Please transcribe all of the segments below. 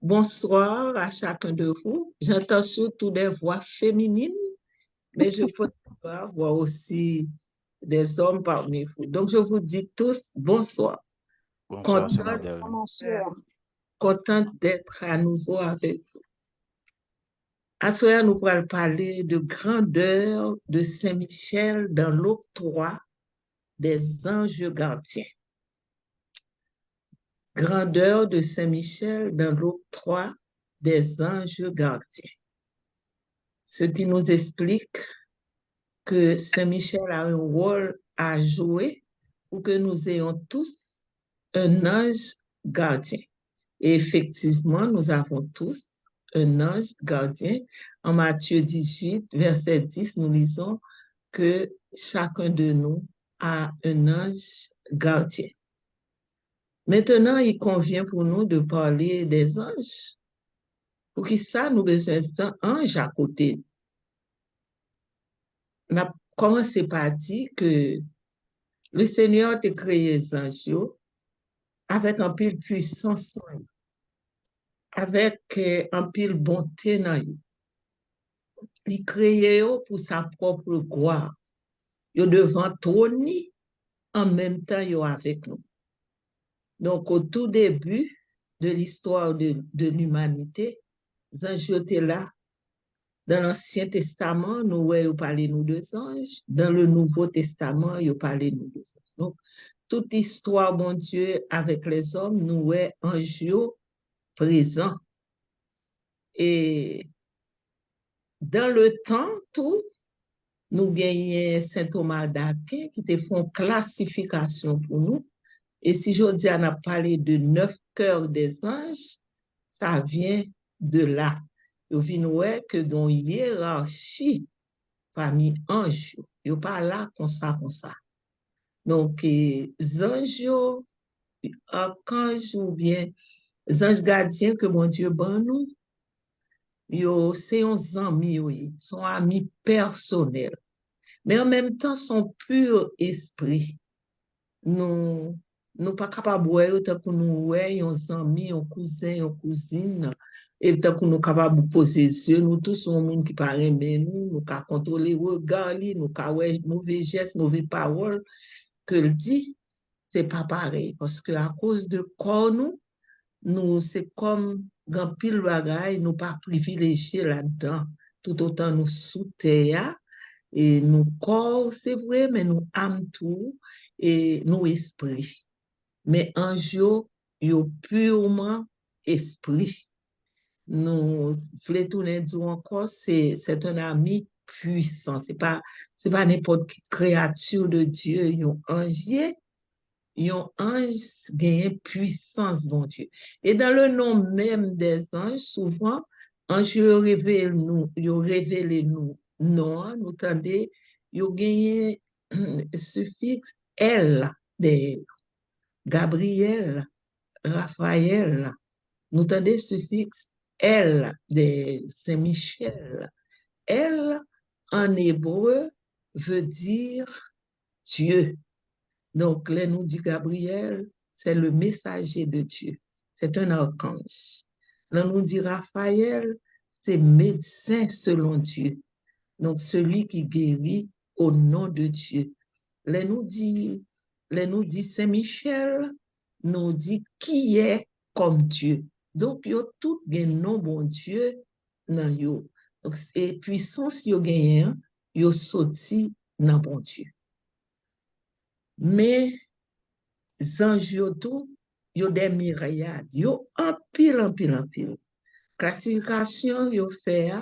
Bonsoir à chacun de vous. J'entends surtout des voix féminines, mais je peux voir aussi des hommes parmi vous. Donc, je vous dis tous bonsoir. Bonsoir, sœur Contente, Nadèle. Bonsoir. contente d'être à nouveau avec vous. À ce soir, nous pourrons parler de grandeur de Saint-Michel dans l'octroi des anges gardiens. Grandeur de Saint-Michel dans l'octroi des anges gardiens. Ce qui nous explique que Saint-Michel a un rôle à jouer pour que nous ayons tous un ange gardien. Et effectivement, nous avons tous un ange gardien. En Matthieu 18, verset 10, nous lisons que chacun de nous a un ange gardien. Maintenant, il convient pour nous de parler des anges. Pour qui ça, nous besoin d'un ange à côté. On a commencé par dire que le Seigneur a créé les anges avec un pile puissance, avec un pile bonté. Il créé pour sa propre gloire. Il devant trône en même temps il avec nous. Donc au tout début de l'histoire de l'humanité, les anges étaient là. Dans l'Ancien Testament, nous parlons nous de anges. Dans le Nouveau Testament, nous parlons nous de anges. Donc, toute histoire, bon Dieu, avec les hommes, nous est ange présent. Et dans le temps, tout, nous gagnons Saint Thomas d'Aquin qui te font classification pour nous. Et si je dis on a parlé de 9 cœurs des anges, ça vient de là. Vous voyez que dans la hiérarchie parmi anges, il n'y pas là comme ça, comme ça. Donc, les anges, archanges ou bien les anges gardiens que mon Dieu ban nous, c'est uns amis, oui, sont amis personnels. Mais en même temps, sont pur esprit. Nous nous pas capables de voir tant que nous voyons uns amis, un cousin, une cousine, et tant que nous capables de poser yeux, nous tous sommes monde qui paraît mais nous ca contrôler regard nous ca ouais mauvais gestes, mauvais paroles que le dit, c'est pas pareil parce que à cause de corps nous c'est comme grand pile bagaille nous pas privilégié là-dedans tout autant nous sous terre et nous corps c'est vrai mais nous âme tout et nous esprit mais ange yo purement esprit nous voulons tourner dire encore c'est un ami puissant c'est pas n'importe quelle créature de Dieu un ange gagne puissance bon Dieu et dans le nom même des anges souvent ange révèle nous non nous tendez yo gagne suffixe elle des Gabriel Raphaël nous tendez suffixe elle de Saint-Michel elle en hébreu veut dire Dieu. Donc, là, nous dit Gabriel, c'est le messager de Dieu. C'est un archange. Là, nous dit Raphaël, c'est médecin selon Dieu. Donc, celui qui guérit au nom de Dieu. Là, nous dit Saint-Michel, nous dit qui est comme Dieu. Donc, il y a tout un nom bon Dieu dans yo. Donc, et puissance yo gagne, yo sorti dans bon Dieu. Mais zanj yo tou, yo des myriades, yo en pile. Classification yo fait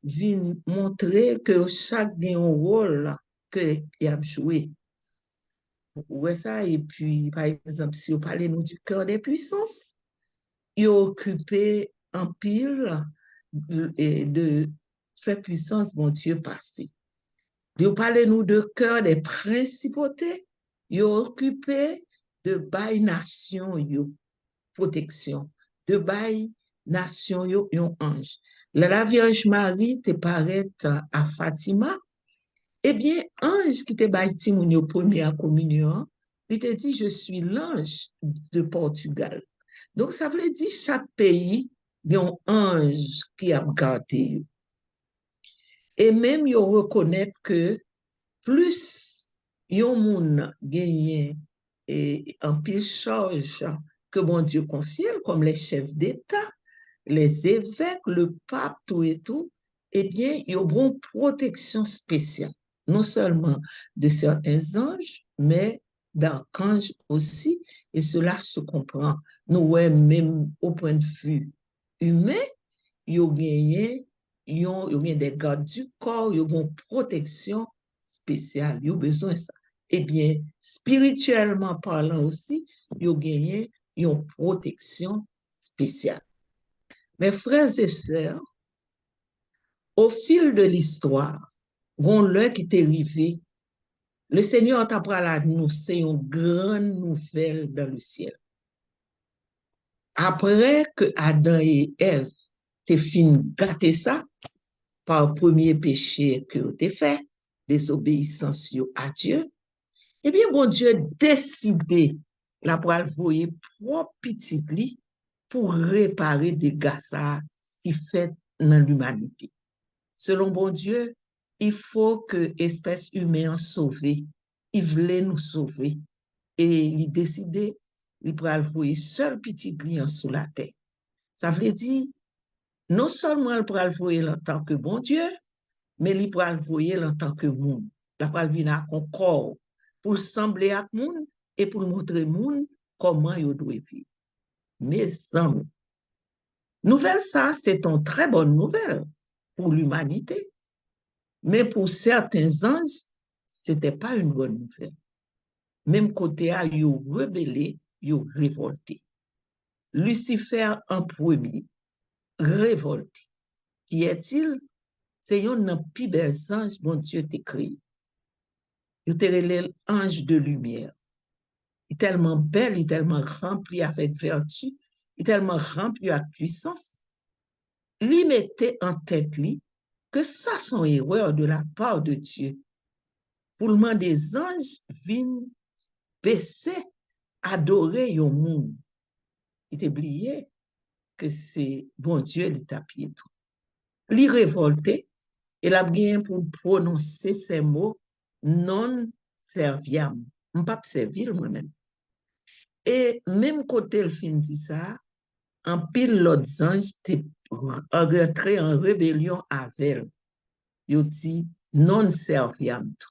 vient montrer que chaque gen un rôle que y a joué. Ouais ça et puis par exemple si on parle nous du cœur des puissances, yo occupé en pile de faire puissance mon Dieu passé. Yo parle nous de cœur des principautés, yo occupé de bail nation yo protection de bail nation yo yon ange la Vierge Marie te paraît à Fatima eh bien ange qui te bail timoun yo première communion il te dit je suis l'ange de Portugal donc ça veut dire chaque pays d'un ange qui a gardé. Et même, ils reconnaissent que plus yon moun gagné et en pile charge que bon Dieu confie, comme les chefs d'État, les évêques, le pape, tout et tout, eh bien, ils ont une protection spéciale, non seulement de certains anges, mais d'archanges aussi, et cela se comprend. Nous, ouais, même au point de vue humain, ils ont gagné, ils ont des gardes du corps, ils ont une protection spéciale, ils ont besoin de ça. Eh bien, spirituellement parlant aussi, ils ont gagné une protection spéciale. Mes frères et sœurs, au fil de l'histoire, on l'heure qui est arrivé, le Seigneur t'a annoncé une grande nouvelle dans le ciel. Après que Adam et Ève t'aient fini gâter ça par le premier péché que t'es fait, désobéissance à Dieu, eh bien, bon Dieu décidé la pour voyer propre petit lit pour réparer des dégâts qui fait dans l'humanité. Selon bon Dieu, il faut que l'espèce humaine soit sauvée. Il voulait nous sauver. Et il décidé, il pourra envoyer seul petit client sur la terre. Ça veut dire, non seulement il pourra envoyer en tant que bon Dieu, mais il pourra envoyer en tant que monde. La pourra venir à un corps pour sembler à monde et pour montrer monde comment il doit vivre. Mes amis, nouvelle ça, c'est une très bonne nouvelle pour l'humanité. Mais pour certains anges, ce n'était pas une bonne nouvelle. Même côté à, ils ont rebellé, ils ont révolté. Lucifer en premier, révolté. Qui est-il? C'est un des plus belles anges, bon Dieu t'a créé. Il était l'ange de lumière. Il est tellement belle, il est tellement rempli avec vertu, il est tellement rempli avec puissance. Lui mettait en tête lui que ça son erreur de la part de Dieu. Pour le moment des anges viennent baisser, adorer yon monde. Il oublié que c'est bon Dieu qui t'a pied tout. Li révolté, il a bien pour prononcer ces mots non serviam. Je pas servir moi-même. Et même côté le fin dit ça, en pile l'autre ange t'es rentré en rébellion avec. Il dit non serviam tout.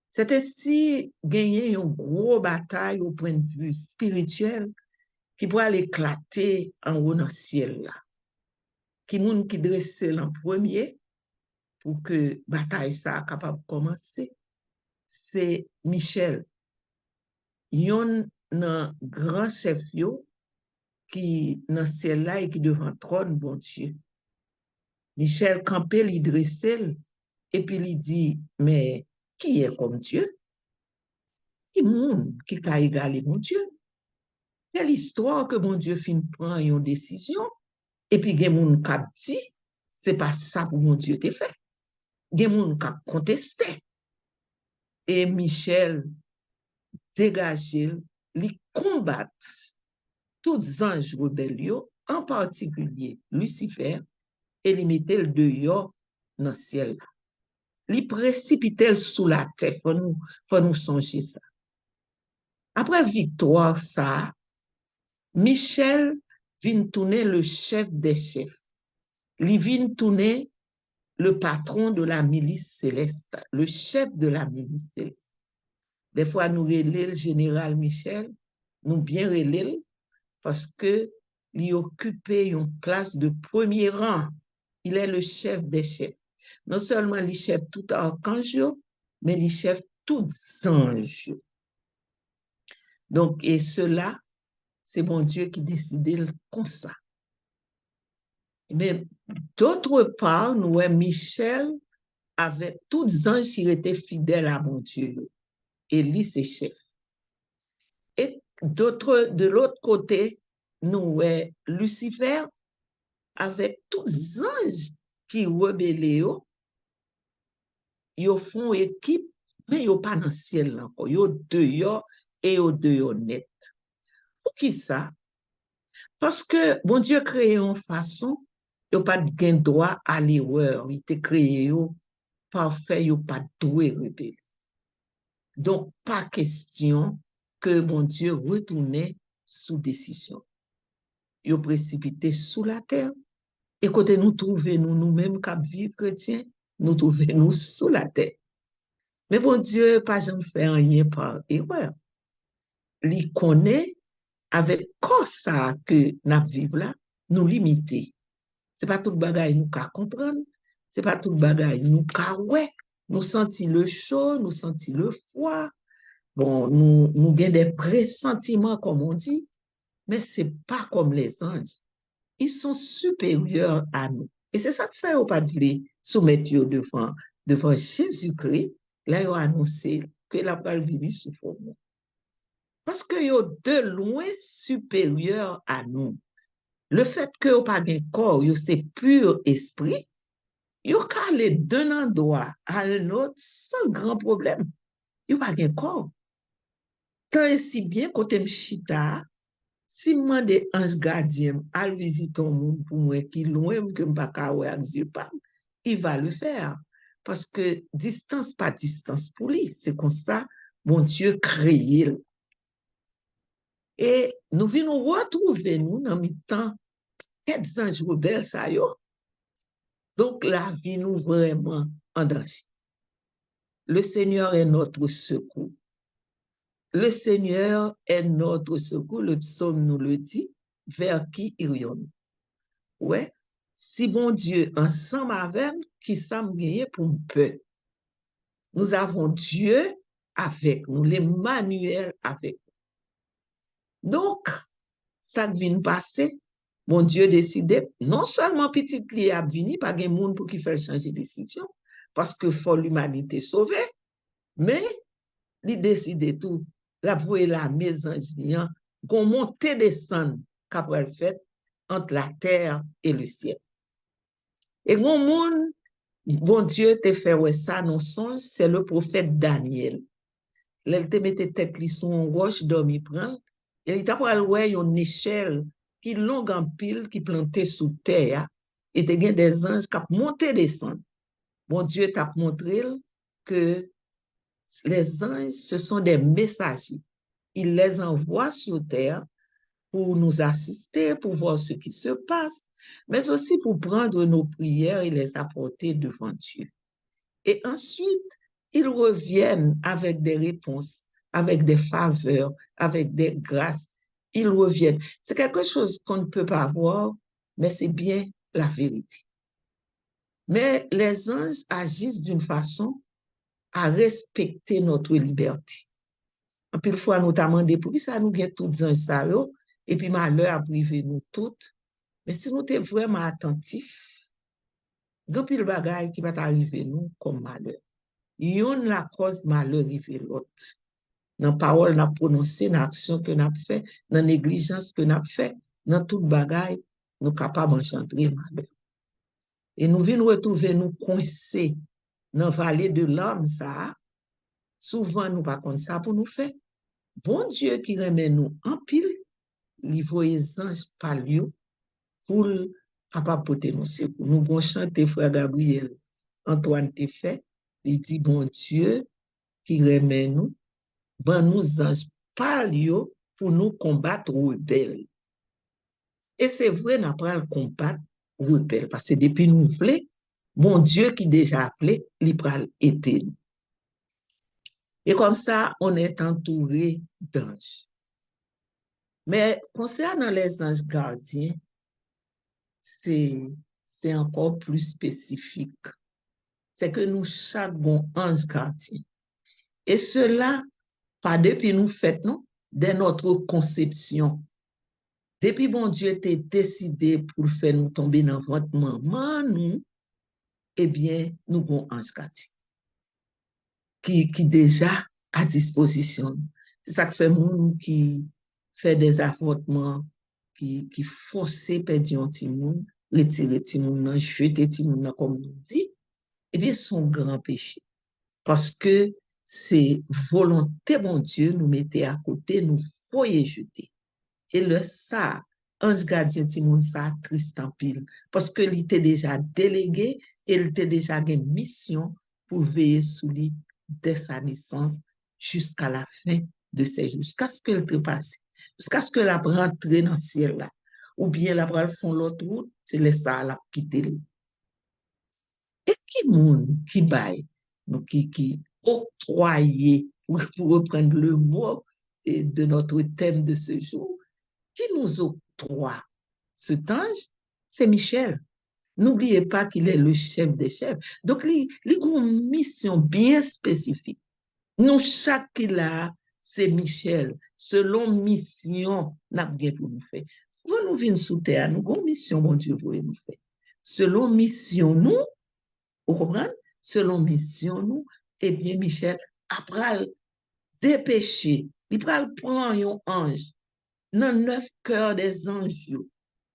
C'était si gagner une grosse bataille au point de vue spirituel qui pourrait éclater en haut dans le ciel là. Qui moun qui dresse l'en premier pour que bataille ça capable de commencer, c'est Michel. Yon nan grand chef yo qui dans ciel là et qui devant trône bon Dieu. Michel campé li dresse et puis il dit mais qui est comme Dieu? Qui moun qui ka égaler mon Dieu? C'est l'histoire que mon Dieu fin prend une décision et puis gen moun k'ap di c'est pas ça pour mon Dieu te fait. Gen moun k'ap contesté. Et Michel dégagé, li combattre tous anges rebelles, en particulier Lucifer, et li mettait le dehors dans le ciel. Li précipitait sous la terre, faut nous songer ça. Après victoire ça, Michel vient tourner le chef des chefs. Li vient tourner le patron de la milice céleste, le chef de la milice céleste. Des fois, nous relève le général Michel, nous bien relève parce que il occupait une place de premier rang. Il est le chef des chefs. Non seulement le chef tout archange, mais le chef tout ange. Donc, et cela, c'est mon Dieu qui décidait comme ça. Mais d'autre part, nous, Michel, avec tous les anges qui étaient fidèles à mon Dieu. Et lui, c'est chef. Et de l'autre côté, nous, Lucifer, avec tous les anges qui rebellent, ils font équipe, mais ils pas dans le ciel encore. Ils dehors et ils dehors net. Pour qui ça? Parce que bon Dieu créé en façon, il n'y a pas de droit à l'erreur. Il t'a créé parfait, il n'y a pas de droit rebelle. Donc, pas question que bon Dieu retourne sous décision. Il a précipité sous la terre. Et côté nous trouvons nous-mêmes qui vivons chrétiens, nous trouvons nous sous la terre. Mais bon Dieu, pas jamais fait rien par erreur. Il connaît avec quoi ça que nous vivons là, nous limiter. C'est pas tout le bagage nous qu'à comprendre, c'est pas tout le bagage nous qu'à ouais, nous sentir le chaud, nous sentir le froid. Bon, nous avons des pressentiments, comme on dit, mais c'est pas comme les anges. Ils sont supérieurs à nous. Et c'est ça que fait au pas de soumettre devant Jésus-Christ. Là, il a annoncé que la parole vivre sous forme. Parce qu'il y a de loin supérieur à nous. Le fait que vous pas un corps, c'est pur esprit, vous pouvez aller d'un endroit à un autre sans grand problème. Vous pas un corps. Tant et si bien côté m'chita, si moi des anges gardiens à visiter un monde pour moi qui loin que m'pas ka wè ak yeux pas, il va le faire parce que distance pas distance pour lui, c'est comme ça mon Dieu créé. Et nous venons retrouver nous dans mi temps quelques anges rebelles ça yo. Donc la vie nous vraiment en danger. Le Seigneur est notre secours. Le Seigneur est notre secours, le psaume nous le dit, vers qui irions-nous? Ouais, si bon Dieu ensemble avec nous, qui sommes gagnés pour un peu. Nous avons Dieu avec nous, l'Emmanuel avec nous. Donc, ça qui vient passer, mon Dieu décidé, non seulement petit client a venu, pas de monde pour qui faire changer de décision, parce que faut l'humanité sauver, mais il décide tout, la vouer la maison, qu'on monte et descend, qu'après le fait, entre la terre et le ciel. Et mon monde, bon Dieu te fait ouais ça non songe, c'est le prophète Daniel. Il te mettait tête li son roche dormi prendre, et il t'a pas ouais une échelle qui longue en pile qui plantait sous terre et te gen des anges qui monté descendre. Bon Dieu t'a montré que les anges ce sont des messagers. Il les envoie sur terre pour nous assister, pour voir ce qui se passe, mais aussi pour prendre nos prières et les apporter devant Dieu. Et ensuite, ils reviennent avec des réponses, avec des faveurs, avec des grâces. Ils reviennent. C'est quelque chose qu'on ne peut pas voir, mais c'est bien la vérité. Mais les anges agissent d'une façon à respecter notre liberté. En pile fois, nous t'avons demandé pour qui ça nous vient toutes anges ça, et puis malheur a privé nous toutes. Mais si nous sommes vraiment attentifs, il y a pile bagaille qui va arriver nous comme malheur. Yon la cause malheur arrive l'autre. Dans parole n'a prononcé, dans action que n'a fait, dans négligence que n'a fait, dans toute bagaille, nous capables d'engendrer malheur. Et nous venons retrouver nous coincés dans la vallée de l'homme, ça. Souvent, nous pas comme ça pour nous faire. Bon Dieu qui remet nous en pile, il voit les anges par lui pour capable porter nos secours. Nous allons chanter, frère Gabriel. Antoine te fait, il dit, bon Dieu qui remet nous, ben nous anges par lui pour nous combattre rebelles. Et c'est vrai, nous pas le combattre rebelles, parce que depuis nous voulons, bon Dieu qui déjà voulait, il pral été. Et comme ça, on est entouré d'anges. Mais concernant les anges gardiens, c'est encore plus spécifique. C'est que nous, chaque bon ange gardien. Et cela, pas depuis nous fait, non, dès notre conception. Depuis bon Dieu était décidé pour faire nous tomber dans votre maman, nous, eh bien, nous avons ange gardien. Qui déjà à disposition. C'est ça que fait monde qui fait des affrontements, qui force perdre un petit monde, retirer petit monde, jeter petit monde, comme nous dit, eh bien, son grand péché. Parce que c'est volonté, mon Dieu, nous mettait à côté, nous faut y jeter. Et le ça, ange gardien ti moun sa triste en pile parce que il était déjà délégué et il était déjà une mission pour veiller sur lui dès sa naissance jusqu'à la fin de ses jours, jusqu'à ce qu'elle te passe, jusqu'à ce que la rentre dans le ciel là, ou bien la pral font l'autre route, c'est laisse ça la quitter. Et qui moun qui baille, donc qui octroyé, pour reprendre le mot de notre thème de ce jour, qui nous octroie cet ange, c'est Michel. N'oubliez pas qu'il est le chef des chefs. Donc, il a une mission bien spécifique. Nous, chaque là, c'est Michel. Selon mission, n'a pas pour nous faire. Vous nous venez sous terre, nous avons une mission, mon Dieu, vous nous faire. Selon mission, nous, vous comprenez? Selon mission, nous, eh bien, Michel, après dépêcher, il prend un ange dans 9 cœurs des anges.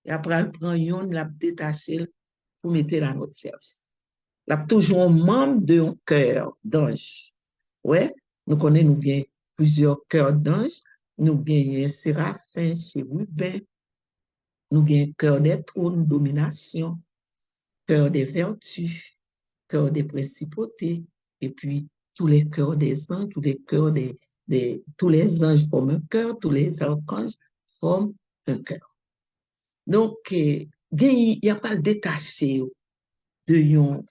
Et après, il prend un, il l'a détaché pour mettre dans notre service. Il a toujours un membre d'un cœur d'ange. Ouais, nous connaissons nous bien plusieurs cœurs d'anges. Nous gagnons Séraphin, Chérubin, nous gagnons cœur des trônes, domination, cœur des vertus, cœur des principautés, et puis tous les cœurs des anges, tous les cœurs tous les anges forment un cœur, tous les archanges forment un cœur. Donc, il y a pas le détaché de yon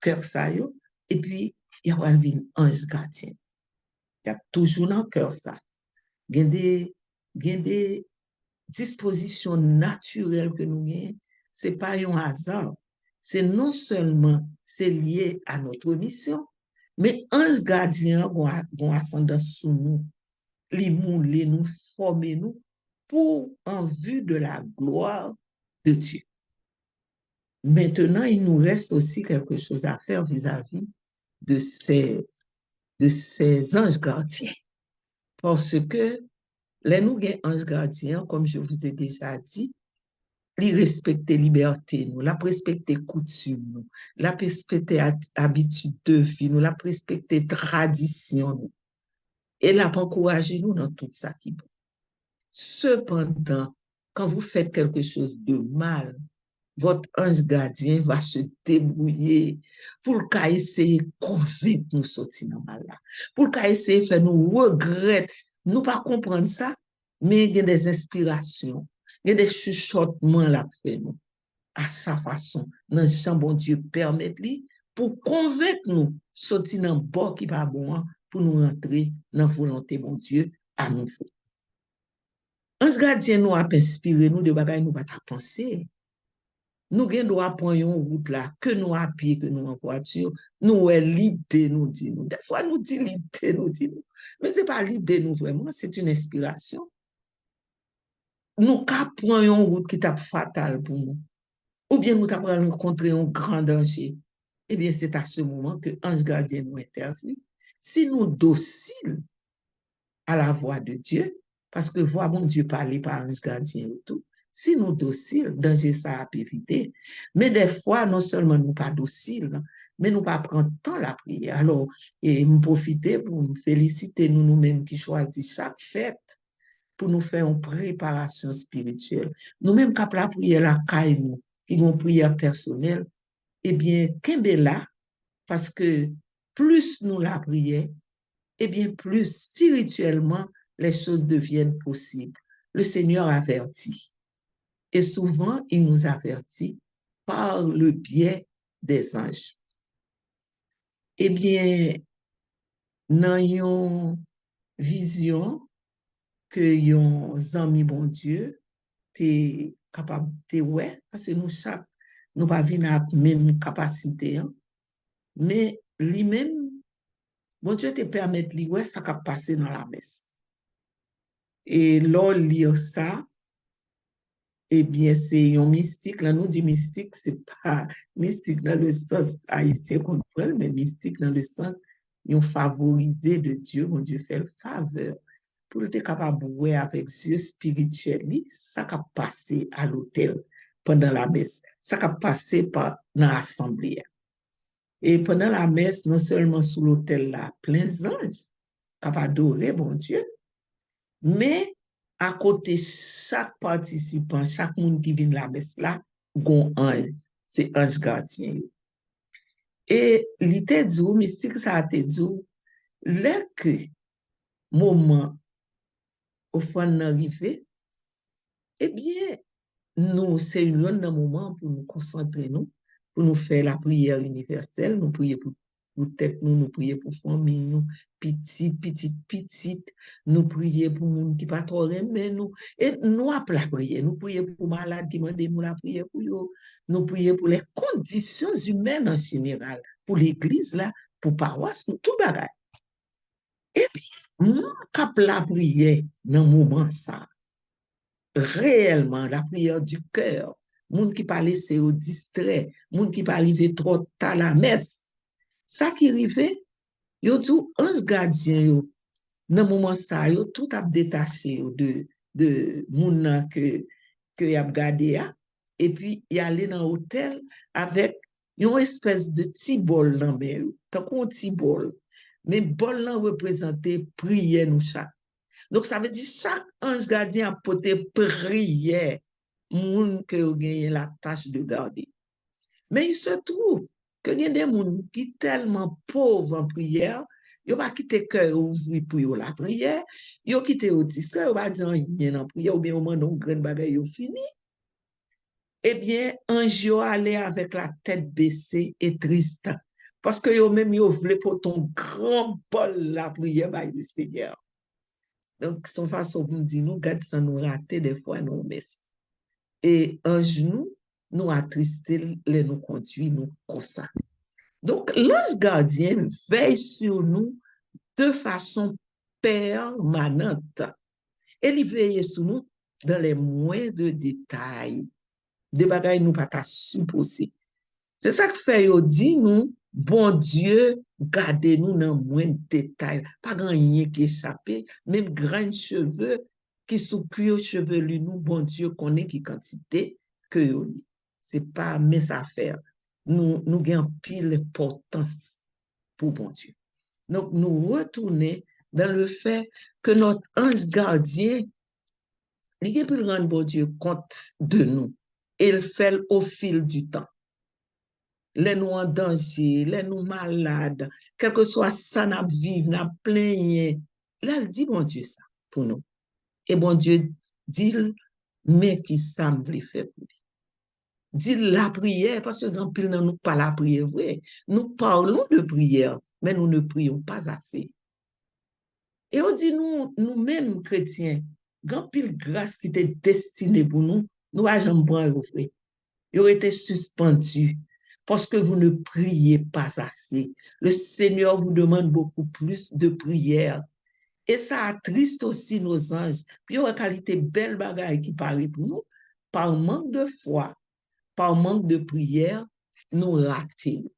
cœur ça yo, et puis il y a un ange gardien. Il y a toujours dans cœur ça. Il y a des dispositions naturelles que nous avons. Ce n'est pas un hasard. C'est non seulement c'est lié à notre mission, mais ange gardien a un ascendant sur nous, les mouler nous, former nous pour en vue de la gloire de Dieu. Maintenant, il nous reste aussi quelque chose à faire vis-à-vis de ces anges gardiens. Parce que les nous anges gardiens, comme je vous ai déjà dit, ils respectent la liberté, nous, la respectent coutumes, nous, la respectent habitudes de vie, nous, la respectent traditions, nous, et la encourager nous dans tout ça qui est bon. Cependant, quand vous faites quelque chose de mal, votre ange gardien va se débrouiller pour qu'il essaye de convaincre nous sortir dans mal là. Pour qu'il essaye de faire nous regretter. Nous pas comprendre ça, mais il y a des inspirations, il y a des chuchotements là fait nous à sa façon. Dans le bon Dieu permet lui pour convaincre nous sortir dans bord qui pas bon pour nous rentrer dans la volonté bon Dieu à nouveau. Ange gardien nous a inspiré nous de bagaille nous pas penser. Nous devons prendre une route là, que nous à pied, que nous en voiture, nous l'idée nous dit nous. Des fois nous dit l'idée nous dit nous. Mais ce n'est pas l'idée nous vraiment, c'est une inspiration. Nous prenons une route qui est fatale pour nous. Ou bien nous avons rencontré un grand danger. Eh bien, c'est à ce moment que l'ange gardien nous intervient. Si nous dociles à la voix de Dieu, parce que voix mon Dieu parler par ange gardien et tout, si nous dociles, danger ça a éviter. Mais des fois, non seulement nous pas dociles, mais nous pas prendre temps la prière. Alors, et me profiter pour me féliciter nous-mêmes qui choisissons chaque fête pour nous faire une préparation spirituelle. Nous-mêmes, quand la prière la caille nous, qui ont une prière personnelle, eh bien, qu'est-ce là? Parce que plus nous la prions, eh bien, plus spirituellement, les choses deviennent possibles. Le Seigneur avertit. Et souvent, il nous avertit par le biais des anges. Eh bien, dans une vision que yon amis bon Dieu, t'es capable de ouais, parce que nous chaque, nous pas venir avec même capacité, hein, mais lui-même, bon Dieu te permet de ouais, ça va passer dans la messe. Et l'on lire ça, eh bien, c'est un mystique. Là, nous dit mystique, c'est pas mystique dans le sens haïtien qu'on prend, mais mystique dans le sens, ils favorisé de Dieu, mon Dieu fait le faveur. Pour être capable de jouer avec Dieu spirituel, ça va passer à l'hôtel pendant la messe. Ça va passer dans l'assemblée. Et pendant la messe, non seulement sous l'hôtel là, plein d'anges, capables d'adorer, bon Dieu, mais à côté chaque participant, chaque monde qui vient la messe là, gon ange, c'est ange gardien. Et l'ité dit, mystique ça a été dit, le que moment au fond arrivé, eh bien, nous, c'est un moment pour nous concentrer, nous, pour nous faire la prière universelle, nous prier pour tête, nous prier pour famille, nous, petite, nous prier pour nous qui pas trop mais nous, et nous appelons la prière, nous prier pour malades qui demandent nous la prière pour eux, nous prier pour les conditions humaines en général, pour l'église là, pour paroisse, nous, tout bagage. Et puis, moi, cap la prière dans le moment ça, réellement la prière du cœur, moun qui pas laissé au distrait, moun qui pas arrivé trop tard à la messe. Ça qui arrivé, yo tout ange gardien yo, dans moment ça yo tout a détaché de moun nan que y a gardé a et puis y aller dans hôtel avec une espèce de petit bol dans mais tant qu'on petit bol mais bol là représentait prière nous chaque. Donc, ça veut dire chaque ange gardien a porté prière, moun que vous gagnez la tâche de garder. Mais il se trouve que il y a des gens qui sont tellement pauvres en prière, ils pas quitté cœur ouvert pour la prière, ils ont quitté au distrait, ils pas dire rien en prière, ou bien au moins non grande bagaille yo fini. Eh bien, ange yo allé avec la tête baissée et triste. Parce que yo même yo voulaient pour ton grand bol la prière par le Seigneur. Donc, son façon pour me dire, nous, garde ça nous rater des fois, nous, messes. Et un genou, nous attristé, les nous conduit, nous, comme ça. Donc, l'ange gardien veille sur nous de façon permanente. Et il veille sur nous dans les moindres détails. Des bagailles nous pas supposés. C'est ça que fait, yo dit nous, bon Dieu, gardez-nous dans moins de détails. Pas grand rien qui échappe, même grains cheveux qui sous cuir chevelu, nous, bon Dieu, connaît qui quantité que yo li. C'est pas mes affaires. Nous gagnons pile importance pour bon Dieu. Donc, nous retourner dans le fait que notre ange gardien, il peut rendre bon Dieu compte de nous. Et il fait au fil du temps. Les nous en danger, les nous malades, quel que soit ça, nous vivons, nous plaignons. Là, il dit, bon Dieu, ça, pour nous. Et bon Dieu dit, mais qui ça me fait pour lui. Dit la prière, parce que grand pile nous pas la prière vrai. Nous parlons de prière, mais nous ne prions pas assez. Et on dit, nous-mêmes chrétiens, grand pile grâce qui était destinée pour nous, nous n'avons jamais prendre vrai. Il aurait été suspendu parce que vous ne priez pas assez. Le Seigneur vous demande beaucoup plus de prière. Et ça attriste aussi nos anges. Puis il y a une qualité belle bagaille qui paraît pour nous. Par manque de foi, par manque de prière, nous ratons.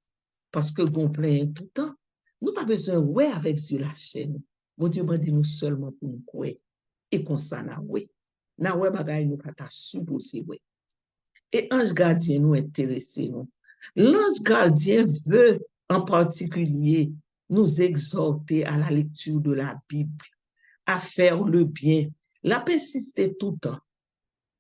Parce que nous plaignons tout le temps. Nous pas besoin de ouais avec sur la chaîne. Bon Dieu m'a dit nous seulement pour nous croire. Et qu'on s'en a ouais. Na ouais bagaille nous pas ta supposé ouais. Et ange gardien nous intéresse nous. L'ange gardien veut en particulier nous exhorter à la lecture de la Bible, à faire le bien, la persister tout le temps.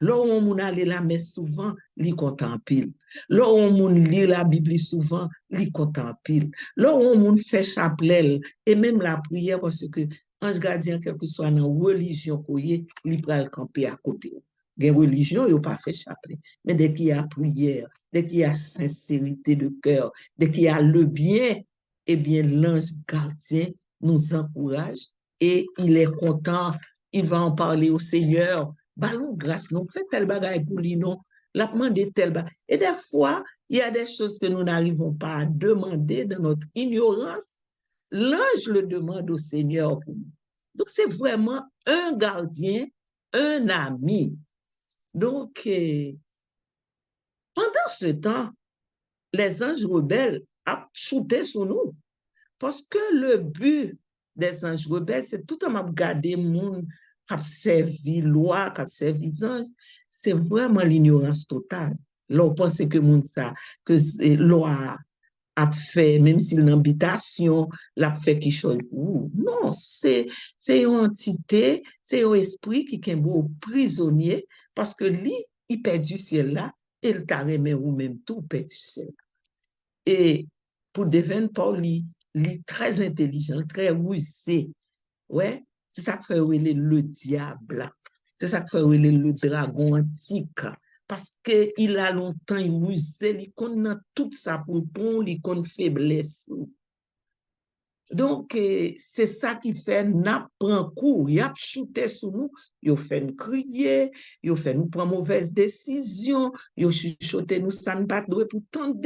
Là où on aller la messe souvent, li contemple. Là où on lit la Bible souvent, li contemple. Là où on fait chapelet et même la prière parce que ange gardien quel que soit dans religion koye, li pral camper à côté. Gen religion yo pas fait chapelet, mais dès qu'il y a prière, dès qu'il y a sincérité de cœur, dès qu'il y a le bien, eh bien l'ange gardien nous encourage et il est content, il va en parler au Seigneur. Ballon grâce, nous fait tel bagaille pour lui, non, la demander tel bagaille. Et des fois, il y a des choses que nous n'arrivons pas à demander dans notre ignorance. L'ange le demande au Seigneur pour nous. Donc, c'est vraiment un gardien, un ami. Donc, pendant ce temps, les anges rebelles ont shooté sur nous. Parce que le but des anges rebelles, c'est tout en garder monde qui a servi loi, qui a servi ange. C'est vraiment l'ignorance totale. Là, on pense que monde ça, que loi a fait, même s'il une habitation, l'a fait quelque chose pour vous. Non, c'est une entité, c'est un esprit qui est beau prisonnier parce que lui, il perd du ciel là, et il t'a remis ou même tout perd du ciel. Et pour devenir Paul, il est très intelligent, très rusé. Ouais, c'est ça qui fait le diable. C'est ça qui fait le dragon antique. Parce qu'il a longtemps, il rusé, il connaît tout ça pour bon, il connaît faiblesse. Donc, c'est ça qui fait, n'a prend coup, il a shooté sur nous, il fait nous crier, il fait nous prendre mauvaise décision, il chuchoté nous, ça ne pas pour tendre.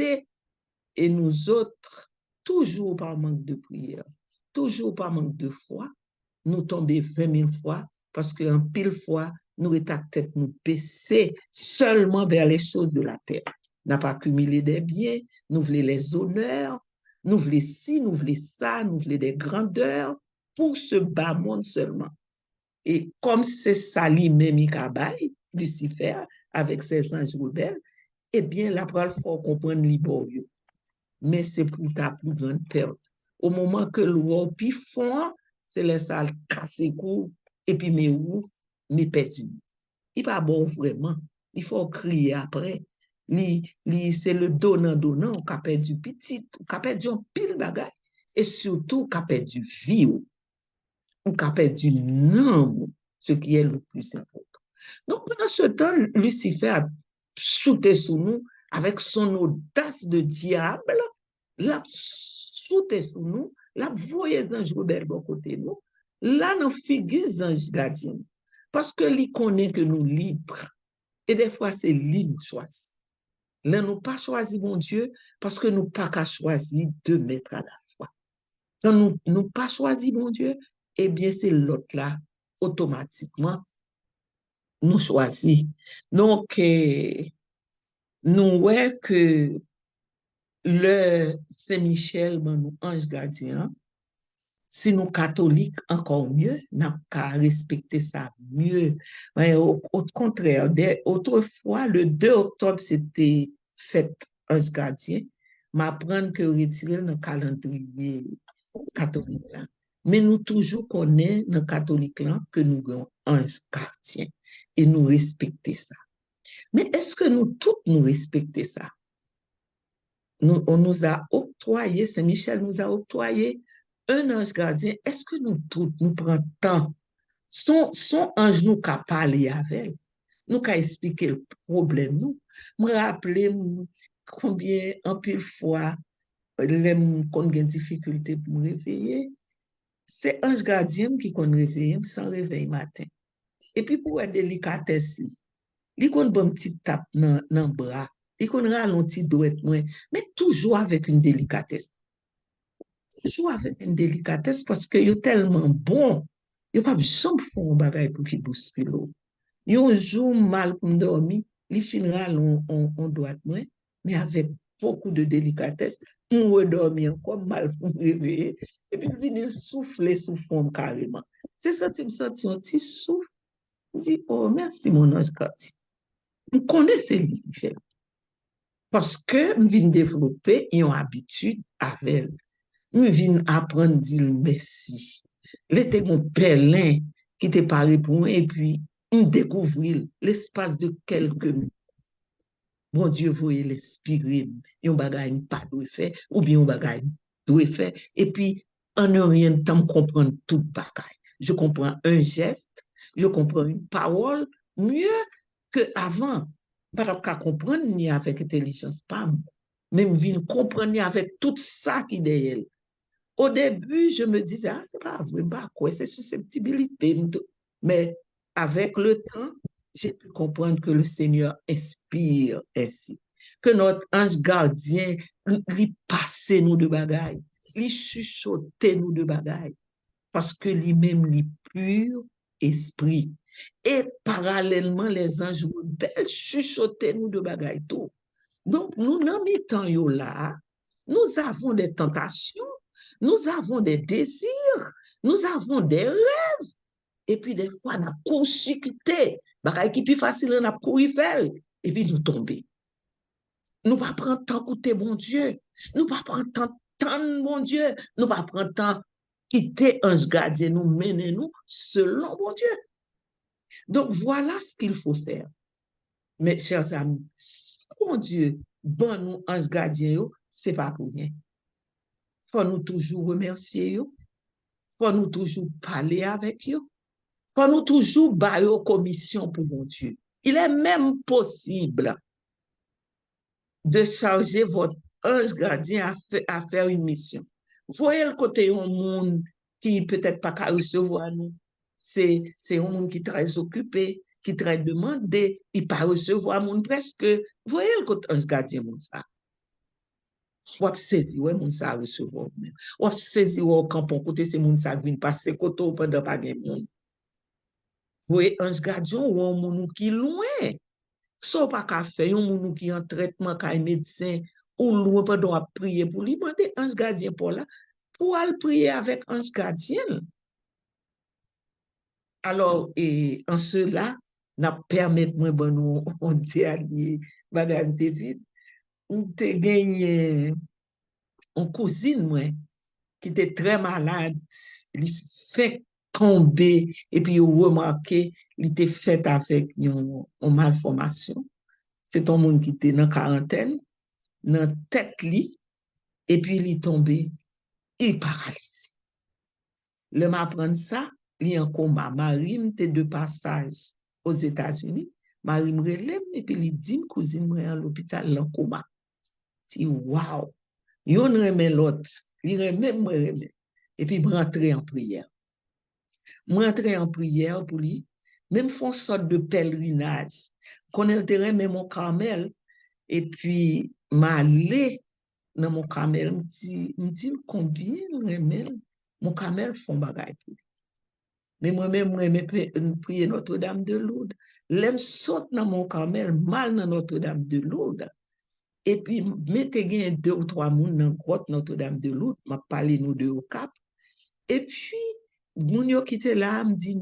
Et nous autres, toujours par manque de prière, toujours par manque de foi, nous tomber 20 000 fois parce qu'en pile fois, nous étions tête nous baisser seulement vers les choses de la terre. N'a pas accumulé des biens, nous voulons les honneurs, nous voulons ci, nous voulons ça, nous voulons des grandeurs pour ce bas monde seulement. Et comme c'est ça lui-même, Lucifer, avec ses anges rebelles, eh bien, là, il faut comprendre l'iborieux. Mais c'est pour ta plus grande perte. Au moment que l'eau puis fond, c'est les salles cassées court et puis mes roues, mes petits. Il pas bon vraiment. Il faut crier après. C'est le donnant, on a perdu petit, on a perdu un pile bagage et surtout on a perdu vie, on a perdu nom, ce qui est le plus important. Donc pendant ce temps, Lucifer a shooté sur nous avec son audace de diable, l'a sauté sur nous, l'a voyé les anges rebelles de côté nous, là, nous figure les anges gardiens. Parce que lui connaît que nous libres. Et des fois, c'est lui nous choisit. Là, nous pas choisi mon Dieu parce que nous pas qu'à choisir deux maîtres à la fois. Quand nous pas choisi mon Dieu, eh bien, c'est l'autre là, automatiquement, nous choisit. Donc, nous voyons que le Saint-Michel, nous ange gardien, si nous catholiques, encore mieux, n'a qu'à respecter ça mieux. Mais au contraire, autrefois, le 2 octobre, c'était fête ange gardien, m'apprendre que retirer le calendrier catholique là. Mais nous toujours connaissons dans le catholique là que nous avons ange gardien et nous respecter ça. Mais est-ce que nous tous nous respectons ça? On nous a octroyé, Saint-Michel nous a octroyé un ange gardien. Est-ce que nous tous nous prenons temps? Son ange nous a parlé avec elle, nous a expliqué le problème. Nous me rappeler combien, en pile fois, qu'on a des difficultés pour me réveiller. C'est ange gardien qui qu'on réveille sans réveil matin. Et puis pour être délicatesse, il qu'on bon petite tape dans le bras, il qu'on ralentit doit moins, mais toujours avec une délicatesse. Toujours avec une délicatesse parce que est tellement bon, il pas jamais font un bagage pour qu'il bouscule. Yon jour mal pour dormir, il finira on doit moins, mais avec beaucoup de délicatesse, on redormir encore mal pour me réveiller, et puis venir souffler sous forme carrément. C'est ça, tu me sens un petit souffle, je dis, oh, merci mon ange gardien. On connaît celui qui fait. Parce que je viens développer une habitude avec elle. Je viens apprendre à dire merci. L'été mon pèlerin qui t'est parlé pour moi et puis on découvrir l'espace de quelques minutes. Bon Dieu, voyez l'inspirer, un bagage pas doit faire ou bien un bagage doit faire et puis en rien de temps comprendre tout bagage. Je comprends un geste, je comprends une parole mieux que avant. Pas qu'à comprendre ni avec intelligence pas même vinn comprendre ni avec tout ça qui est derrière. Au début, je me disais, ah, c'est pas vrai, bah, quoi, c'est susceptibilité. Mais avec le temps, j'ai pu comprendre que le Seigneur inspire ainsi. Que notre ange gardien lui passe nous de bagaille, lui chuchote nous de bagaille. Parce que lui-même, lui pur esprit. Et parallèlement, les anges rebelles chuchotent nous de bagaille tout. Donc, nous, dans mes temps là, nous avons des tentations, nous avons des désirs, nous avons des rêves, et puis des fois, on a consécuté, bagaille qui est plus facile, on a couru faire, et puis nous tomber. Nous pas prendre temps côté bon Dieu. Nous pas prendre temps bon Dieu. Nous pas prendre temps quitter ange gardien nous mener nous selon bon Dieu. Donc voilà ce qu'il faut faire. Mes chers amis, si bon Dieu, bon nous ange gardien, c'est pas pour rien. Faut nous toujours remercier, faut nous toujours parler avec eux, faut nous toujours bailler commission pour mon Dieu. Il est même possible de charger votre ange gardien à faire une mission. Voyez le côté un monde qui peut-être pas qu'à recevoir nous. C'est un monde qui est très occupé, qui est très demandé, il pas recevoir monde presque. Voyez le côté ange gardien monde ça. Ou saisi ouais moun sa recevoir même. Ou saisi ou campon côté c'est moun sa vinn passer côté pendant pas gen moun. Oui, ange gardien ou un moun qui loin. So pas ka fait un moun qui en traitement kay médecin ou loin pendant à prier pour lui demander ange gardien pour là pour aller prier avec ange gardien. Alors et en cela n'a permettre moi bon nous on te allié madame David on te gagné on cousine moi qui était très malade, il fait tomber et puis remarqué, il était fait avec une malformation. C'est un monde qui était dans la quarantaine, dans la tête li, et puis il est tombé, il est paralysé. Le m'apprend ça, il est en coma. Marie était de passage aux États-Unis. Marie me relève et puis il dit cousine moi à l'hôpital en coma. Je dis waouh, yon remet l'autre, il remet moi remet. Et puis me rentrer en prière. M'entrer en prière pour lui, même font sorte de pèlerinage. Qu'on ait le terrain, même mon Carmel, et puis m'aller dans mon Carmel, me dit combien remel, mon Carmel font bagaille pour lui. Mais moi-même, je prier Notre-Dame de Lourdes. L'aime saute dans mon Carmel, mal dans Notre-Dame de Lourdes. Et puis, mettez gain 2 ou 3 mounes dans grotte Notre-Dame de Lourdes, m'a parlé nous deux au Cap. Et puis, moun yo qui était là, me dit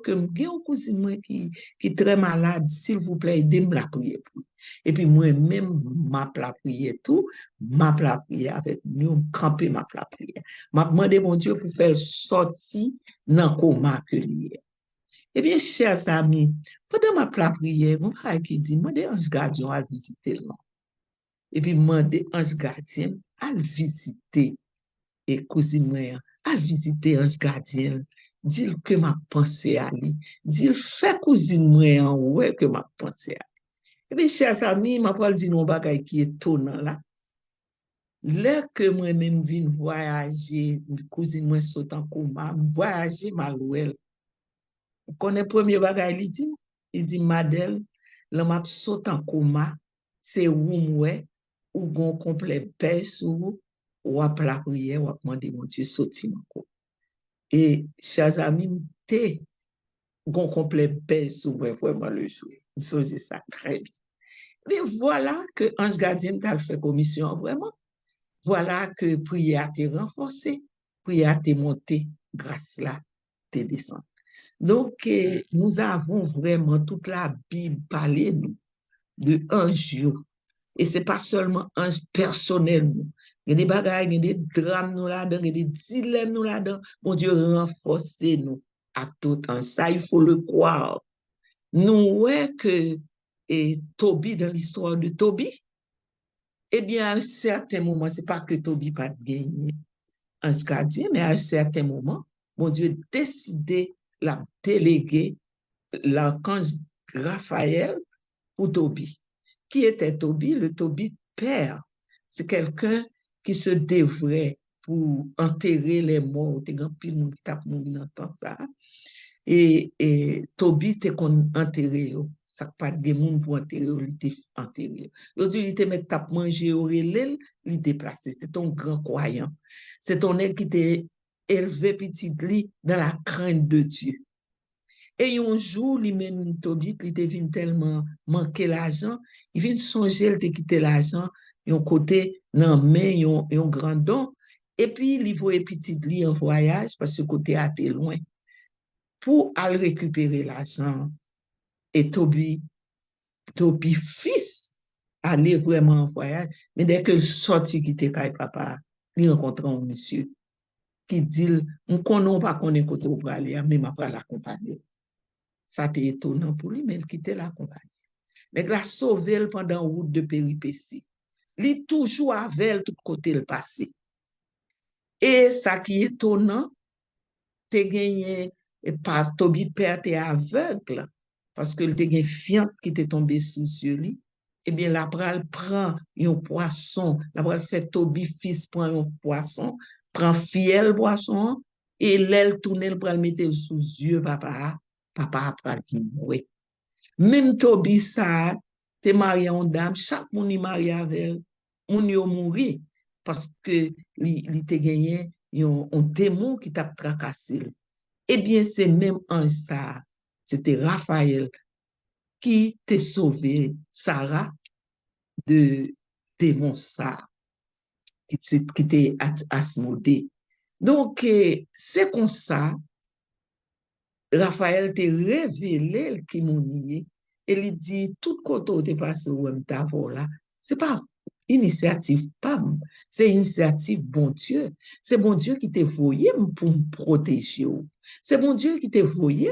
que j'ai une cousine moi qui est très malade, s'il vous plaît, aidez-moi la prier pour. Et puis moi-même, m'a la prière tout, m'a la prière avec nous, camper m'a la prière. M'a demandé mon Dieu pour faire sortir dans coma que lié. Eh bien, chers amis, pendant ma prière, mon frère qui dit, moi, ange gardien à visiter le nom. Et puis, moi, ange gardien à visiter et cousine moi à visiter ange gardien dit que m'a pensé à lui dit fait cousine moi ouais que m'a pensé à et bien chers amis m'a pas dit non bagay qui est étonnant là là que moi même vinn voyager cousine moi saute en coma voyager malouel connaît premier bagay il dit Madel là m'a saute en coma c'est où ouais ou gon complet paix sous ou à la prière ou à demander mon Dieu sorti encore. Et chers amis, t'es gon complet paix sous moi vraiment le jour. Je ça très bien. Mais voilà que Ange Gardien t'a fait commission vraiment. Voilà que prière t'est renforcée, prière t'est montée, grâce là t'es descendue. Donc, nous avons vraiment toute la Bible parlé nous, de un jour. Et ce n'est pas seulement un personnel. Il y a des bagailles, il y a des drames nous là-dedans, il y a des dilemmes nous là-dedans. Mon Dieu, renforcez-nous à tout temps. Ça, il faut le croire. Nous, ouais, que Toby, dans l'histoire de Toby, eh bien, à un certain moment, ce n'est pas que Toby pas gagné un gardien, mais à un certain moment, mon Dieu décidé la déléguer l'archange Raphaël pour Toby. Qui était Toby? Le Toby père. C'est quelqu'un qui se dévouait pour enterrer les morts. Il y a un pile qui tape dans temps ça. Et Toby était enterré. Ça pas de monde pour enterrer, il était enterré. Il était met tape manger au relais, il déplacé. C'est un grand croyant. C'est un nègre qui était élevé petit lit dans la crainte de Dieu. Et un jour, lui-même, Tobit, il devine tellement manquer l'argent, il vient songer, il te quitter l'argent, un côté, non, mais un grand don. Et puis, il voit petit lui en voyage, parce que côté a été loin, pour aller récupérer l'argent. Et Toby, fils, aller vraiment en voyage, mais dès que sorti qui était avec papa, il rencontre un monsieur qui dit, on connaît pas qu'on est côté pour aller, mais m'a pas l'accompagner. Ça était étonnant pour lui, mais il quittait la compagnie. Mais il a sauvé pendant une route de péripéties. Il est toujours avec tout côté le passé. Et ça qui est étonnant, te gagné, par Toby Père t'es aveugle, parce que te gagné fiante qui t'est tombé sous yeux, eh bien, la pral prend un poisson, la pral fait Toby fils prend un poisson, prend fiel poisson, et l'aile tourne, le pral mettre sous yeux, papa pral mourir. Même Toby ça, te marié en dame, chaque monde est marié avec elle, on y mourir, parce que il te gagné un démon qui t'a tracassé. Eh bien, c'est même un ça, c'était Raphaël qui t'a sauvé Sarah de démon ça, qui t'est Asmodée. Donc, c'est comme ça, Raphaël t'a révélé qui m'ont nié, et il dit, tout côté t'es passé où t'as là, c'est pas initiative, pas, c'est initiative bon Dieu. C'est bon Dieu qui t'a voyé pour me protéger. C'est bon Dieu qui t'a voyé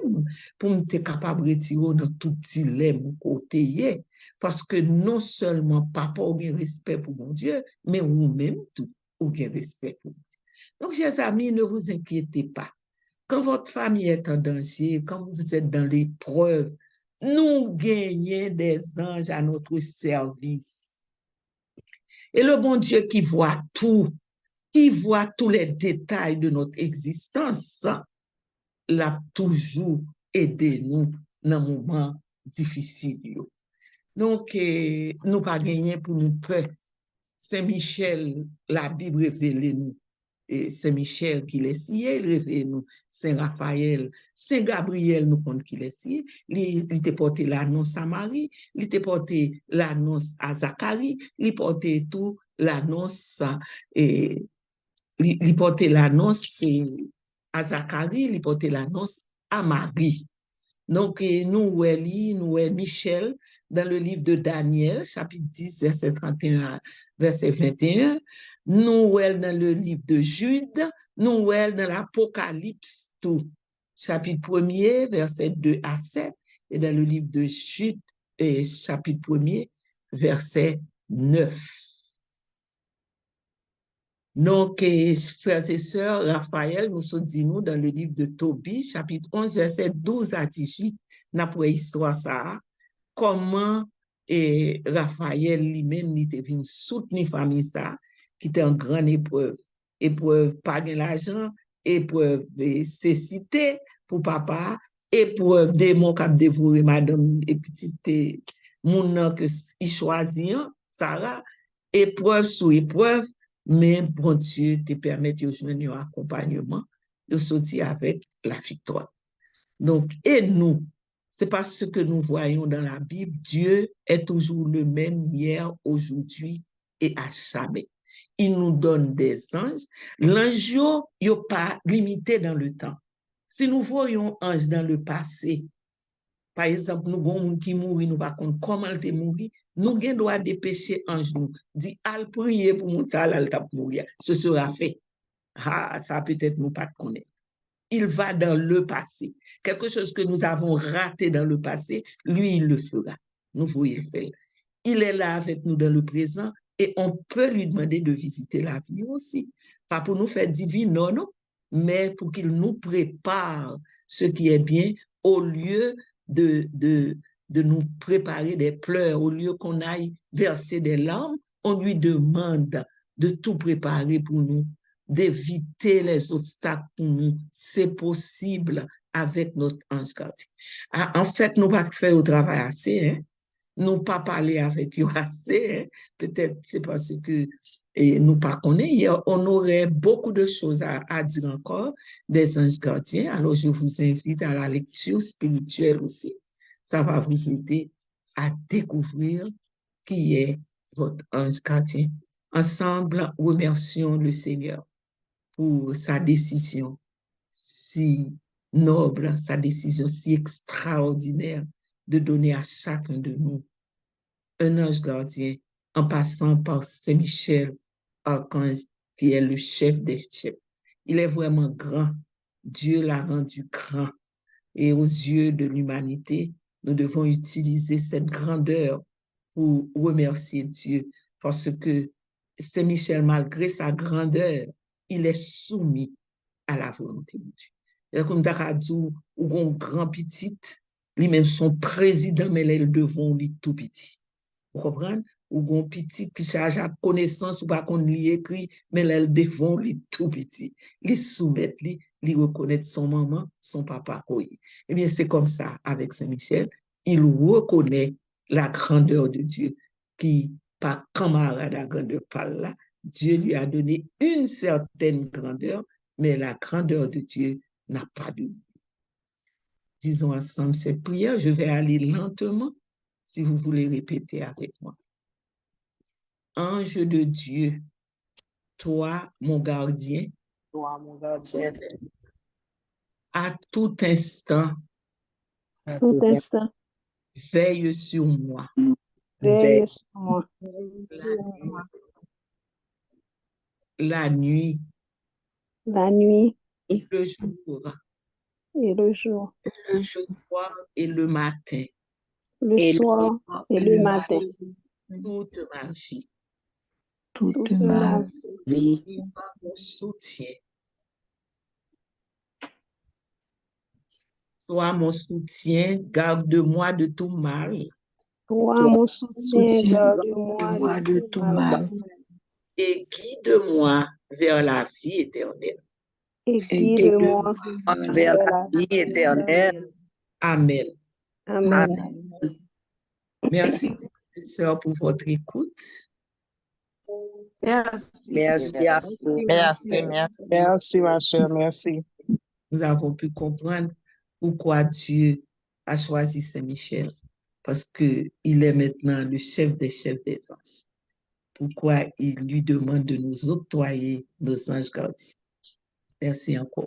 pour me être capable de retirer dans tout dilemme côté. Parce que non seulement papa a un respect pour mon Dieu, mais vous-même tout, ou un respect pour Dieu. Donc, chers amis, ne vous inquiétez pas. Quand votre famille est en danger, quand vous êtes dans l'épreuve, nous gagnons des anges à notre service. Et le bon Dieu qui voit tout, qui voit tous les détails de notre existence, l'a toujours aidé nous dans les moments difficiles. Donc, nous pas gagner pour nous peur. Saint-Michel, la Bible révèle nous. Saint-Michel qui l'a scié, il révèle nous. Saint-Raphaël, Saint-Gabriel nous compte qui l'a scié. Il t'a porté l'annonce à Marie, il t'a porté l'annonce à Zacharie, il porté tout l'annonce et il portait l'annonce à Zacharie, il portait l'annonce à Marie. Donc, nous voyons Michel dans le livre de Daniel, chapitre 10, verset 31, verset 21. Nous voyons dans le livre de Jude, nous voyons dans l'Apocalypse, tout, chapitre 1er, verset 2 à 7, et dans le livre de Jude, chapitre 1er, verset 9. Donc, frères et sœurs, Raphaël nous sommes dit nous dans le livre de Tobie, chapitre 11, verset 12 à 18, d'après histoire ça, comment Raphaël lui-même était venu soutenir la famille ça, qui était en grande épreuve. Épreuve pas de l'argent, épreuve cécité pour papa, épreuve démon qui a dévoré madame et petite mon que il choisit, Sarah, épreuve sous épreuve, mais bon Dieu te permet de jouer un accompagnement, de sortir avec la victoire. Donc, et nous, c'est parce que ce que nous voyons dans la Bible, Dieu est toujours le même hier, aujourd'hui et à jamais. Il nous donne des anges. L'ange n'est pas limité dans le temps. Si nous voyons ange dans le passé, par exemple, nous avons monde qui mourit, nous ne savons pas comment il est mort, nous avons droit de dépêcher ange nous, dit al prier pour mon tal, al tap mourir. Ce sera fait. Ah, ça peut-être nous pas connaître. Il va dans le passé. Quelque chose que nous avons raté dans le passé, lui, il le fera. Nous voyons le faire. Il est là avec nous dans le présent et on peut lui demander de visiter l'avenir aussi. Pas pour nous faire divin, non, non, mais pour qu'il nous prépare ce qui est bien au lieu de nous préparer des pleurs, au lieu qu'on aille verser des larmes, on lui demande de tout préparer pour nous, d'éviter les obstacles pour nous. C'est possible avec notre ange gardien. En fait, nous ne pas faire au travail assez, hein? Nous pas parler avec eux assez, hein? Peut-être c'est parce que nous pas connaissons. On aurait beaucoup de choses à dire encore des anges gardiens. Alors, je vous invite à la lecture spirituelle aussi. Ça va vous aider à découvrir qui est votre ange gardien. Ensemble, remercions le Seigneur pour sa décision si noble, sa décision si extraordinaire de donner à chacun de nous un ange gardien en passant par Saint-Michel, archange, qui est le chef des chefs. Il est vraiment grand. Dieu l'a rendu grand. Et aux yeux de l'humanité, nous devons utiliser cette grandeur pour remercier Dieu. Parce que Saint-Michel, malgré sa grandeur, il est soumis à la volonté de Dieu. Et comme Dakadou, ou un grand petit, lui-même son président, mais les devons lui tout petit. Vous comprenez? Ou gon petit qui charge à connaissance ou pas qu'on lui écrit, mais elle devant lui tout petit. Lui soumettre, lui reconnaître son maman, son papa. Oui. Eh bien, c'est comme ça avec Saint-Michel. Il reconnaît la grandeur de Dieu qui, par camarade à grandeur par là, Dieu lui a donné une certaine grandeur, mais la grandeur de Dieu n'a pas de. Disons ensemble cette prière. Je vais aller lentement si vous voulez répéter avec moi. Ange de Dieu, toi, mon gardien, Toi, mon gardien, à tout instant, à Tout tout instant, veille sur moi. veille sur moi. La nuit, La nuit le jour, et le jour, le soir et le matin, le et soir et le matin, toute ma vie. toute ma vie. vie, Sois mon soutien. Sois mon soutien, garde-moi de tout mal Toi, mon soutien, garde-moi de de tout tout mal mal, et guide-moi vers la vie éternelle. et et guide-moi vers vers la la vie vie éternelle. éternelle. Amen. Amen. Merci, professeur, pour votre écoute. Merci à vous. Merci, ma chère, merci. Nous avons pu comprendre pourquoi Dieu a choisi Saint-Michel, parce qu'il est maintenant le chef des anges. Pourquoi il lui demande de nous octroyer nos anges gardiens. Merci encore.